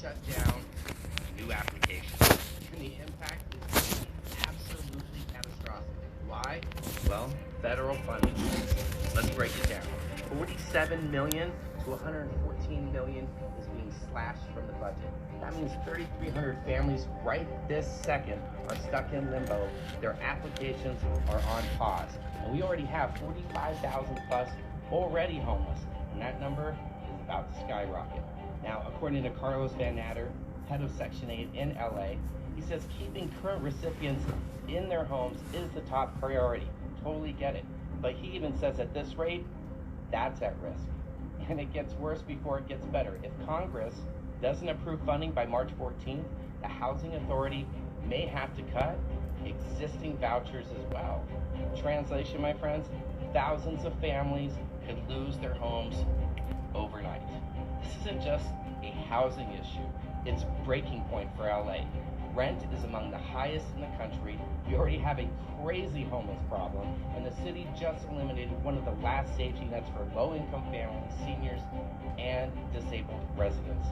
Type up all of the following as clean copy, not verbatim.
shut down new applications. And the impact is absolutely catastrophic. Why? Well, federal funding. Let's break it down. 47 million to 114 million is being slashed from the budget. That means 3,300 families right this second are stuck in limbo. Their applications are on pause. And we already have 45,000 plus already homeless. And that number is about to skyrocket. Now, according to Carlos Van Natter, head of Section 8 in LA, he says keeping current recipients in their homes is the top priority. Totally get it. But he even says at this rate, that's at risk. And it gets worse before it gets better. If Congress doesn't approve funding by March 14th, the Housing Authority may have to cut existing vouchers as well. Translation, my friends, thousands of families could lose their homes overnight. This isn't just a housing issue, it's a breaking point for LA. Rent is among the highest in the country. We already have a crazy homeless problem, and the city just eliminated one of the last safety nets for low-income families, seniors, and disabled residents.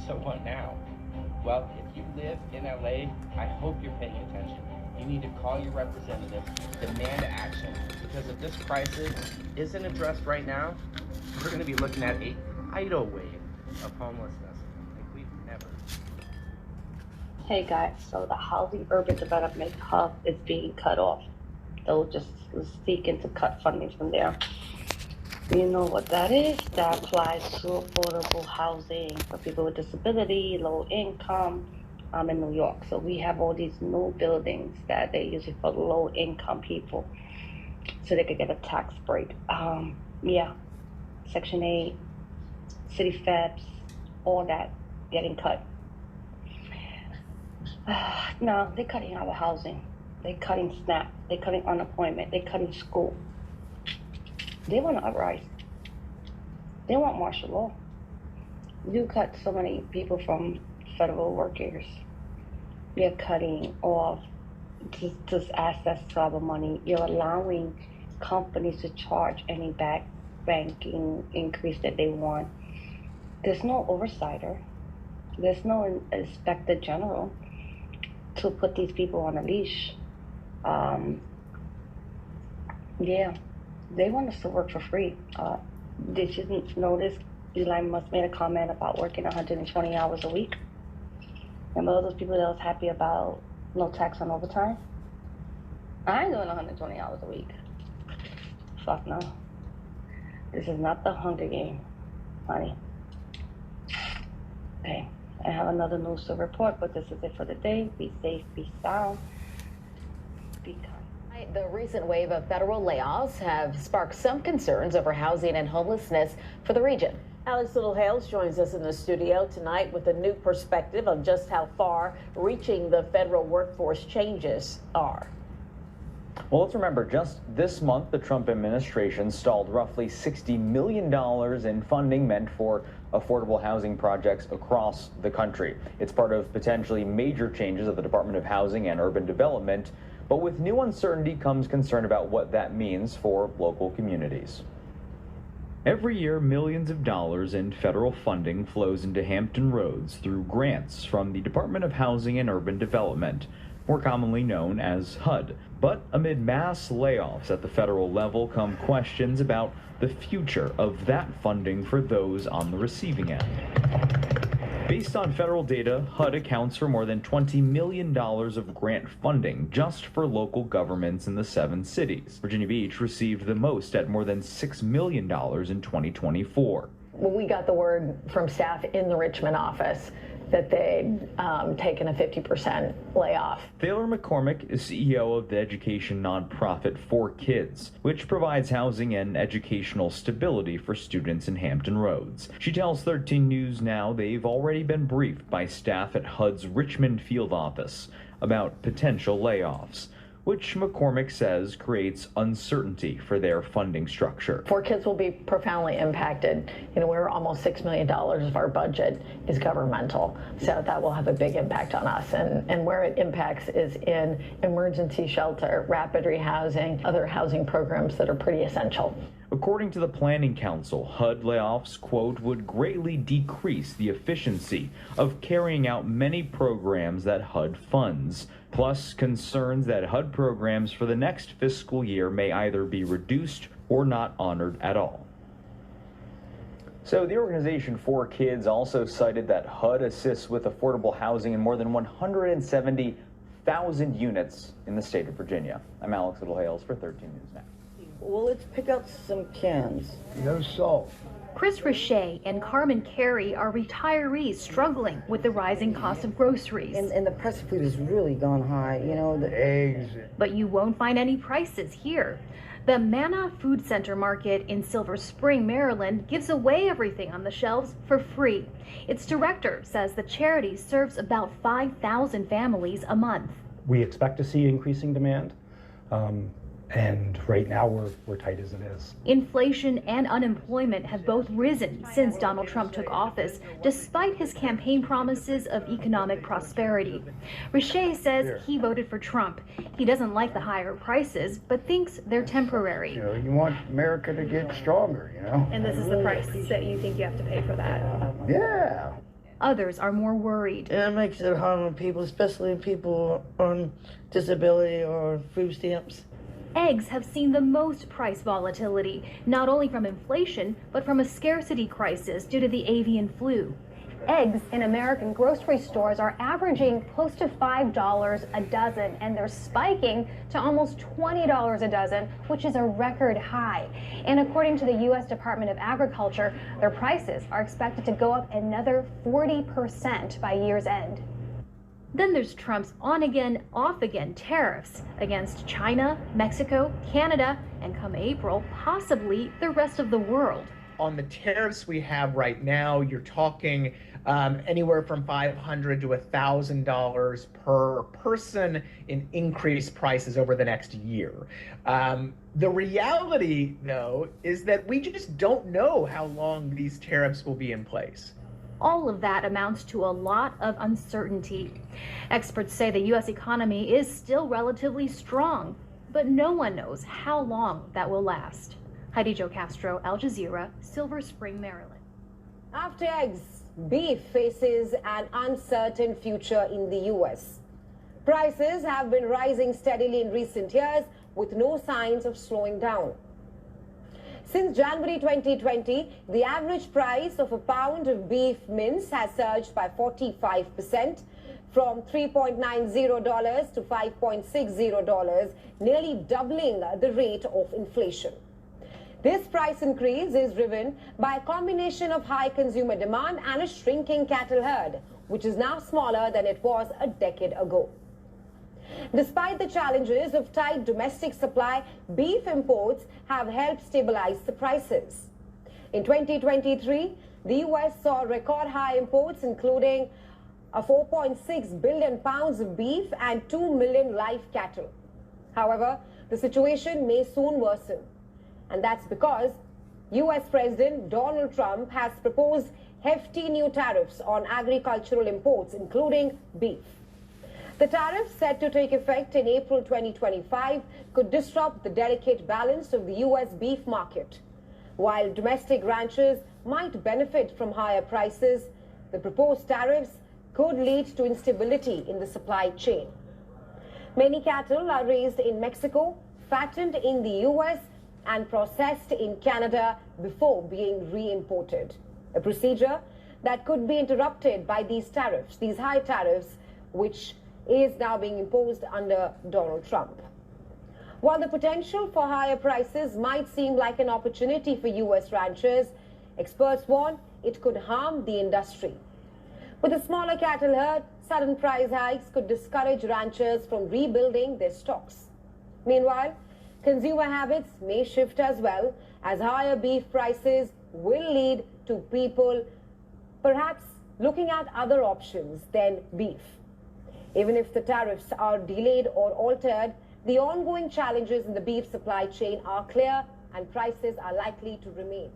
So what now? Well, if you live in LA, I hope you're paying attention. You need to call your representatives, demand action, because if this crisis isn't addressed right now, we're going to be looking at a tidal wave of homelessness like we've never. Hey guys, so the Housing Urban Development Hub is being cut off. They'll just seeking to cut funding from there. You know what that is? That applies to affordable housing for people with disability, low income, in New York. So we have all these new buildings that they use for low income people so they could get a tax break. Yeah, Section 8, city feds, all that getting cut. No, they're cutting our housing. They're cutting SNAP. They're cutting unemployment. They're cutting school. They want to uprise. They want martial law. You cut so many people from federal workers. You're cutting off just access to our money. You're allowing companies to charge any banking increase that they want. There's no oversighter. There's no inspector general to put these people on a leash. Yeah, they want us to work for free. Did you notice Elon Musk made a comment about working 120 hours a week? Remember all those people that was happy about no tax on overtime? I ain't doing 120 hours a week. Fuck no. This is not the Hunger Game, honey. Okay, I have another news to report, but this is it for the day. Be safe, be sound, be kind. The recent wave of federal layoffs have sparked some concerns over housing and homelessness for the region. Alex Little-Hales joins us in the studio tonight with a new perspective of just how far reaching the federal workforce changes are. Well, let's remember, just this month, the Trump administration stalled roughly $60 million in funding meant for affordable housing projects across the country. It's part of potentially major changes of the Department of Housing and Urban Development. But with new uncertainty comes concern about what that means for local communities. Every year, millions of dollars in federal funding flows into Hampton Roads through grants from the Department of Housing and Urban Development, more commonly known as HUD. But amid mass layoffs at the federal level come questions about the future of that funding for those on the receiving end. Based on federal data, HUD accounts for more than $20 million of grant funding just for local governments in the 7 cities. Virginia Beach received the most at more than $6 million in 2024. Well, we got the word from staff in the Richmond office that they'd taken a 50% layoff. Thaler McCormick is CEO of the education nonprofit 4Kids, which provides housing and educational stability for students in Hampton Roads. She tells 13 News Now they've already been briefed by staff at HUD's Richmond field office about potential layoffs, which McCormick says creates uncertainty for their funding structure. 4Kids will be profoundly impacted. You know, we're almost $6 million of our budget is governmental, so that will have a big impact on us. And where it impacts is in emergency shelter, rapid rehousing, other housing programs that are pretty essential. According to the Planning Council, HUD layoffs, quote, would greatly decrease the efficiency of carrying out many programs that HUD funds, plus concerns that HUD programs for the next fiscal year may either be reduced or not honored at all. So the organization 4Kids also cited that HUD assists with affordable housing in more than 170,000 units in the state of Virginia. I'm Alex Littlehales for 13 News Now. Well, let's pick up some cans. No salt. Chris Richey and Carmen Carey are retirees struggling with the rising cost of groceries. And the price of food has really gone high, you know. The Eggs. But you won't find any prices here. The Manna Food Center Market in Silver Spring, Maryland, gives away everything on the shelves for free. Its director says the charity serves about 5,000 families a month. We expect to see increasing demand. And right now we're tight as it is. Inflation and unemployment have both risen since Donald Trump took office, despite his campaign promises of economic prosperity. Richey says he voted for Trump. He doesn't like the higher prices, but thinks they're temporary. You know, you want America to get stronger, you know? And this is the price that you think you have to pay for that. Yeah. Others are more worried. And it makes it hard on people, especially people on disability or food stamps. Eggs have seen the most price volatility, not only from inflation, but from a scarcity crisis due to the avian flu. Eggs in American grocery stores are averaging close to $5 a dozen, and they're spiking to almost $20 a dozen, which is a record high. And according to the U.S. Department of Agriculture, their prices are expected to go up another 40% by year's end. Then there's Trump's on-again, off-again tariffs against China, Mexico, Canada, and come April, possibly the rest of the world. On the tariffs we have right now, you're talking anywhere from $500 to $1,000 per person in increased prices over the next year. The reality, though, is that we just don't know how long these tariffs will be in place. All of that amounts to a lot of uncertainty. Experts say the U.S. economy is still relatively strong, but no one knows how long that will last. Heidi Jo Castro, Al Jazeera, Silver Spring, Maryland. After eggs, beef faces an uncertain future in the U.S. Prices have been rising steadily in recent years with no signs of slowing down. Since January 2020, the average price of a pound of beef mince has surged by 45%, from $3.90 to $5.60, nearly doubling the rate of inflation. This price increase is driven by a combination of high consumer demand and a shrinking cattle herd, which is now smaller than it was a decade ago. Despite the challenges of tight domestic supply, beef imports have helped stabilize the prices. In 2023, the U.S. saw record high imports, including 4.6 billion pounds of beef and 2 million live cattle. However, the situation may soon worsen. And that's because U.S. President Donald Trump has proposed hefty new tariffs on agricultural imports, including beef. The tariffs set to take effect in April 2025 could disrupt the delicate balance of the U.S. beef market. While domestic ranchers might benefit from higher prices, the proposed tariffs could lead to instability in the supply chain. Many cattle are raised in Mexico, fattened in the U.S., and processed in Canada before being re-imported. A procedure that could be interrupted by these tariffs, these high tariffs, which is now being imposed under Donald Trump. While the potential for higher prices might seem like an opportunity for U.S. ranchers, experts warn it could harm the industry. With a smaller cattle herd, sudden price hikes could discourage ranchers from rebuilding their stocks. Meanwhile, consumer habits may shift as well, as higher beef prices will lead to people perhaps looking at other options than beef. Even if the tariffs are delayed or altered, the ongoing challenges in the beef supply chain are clear and prices are likely to remain.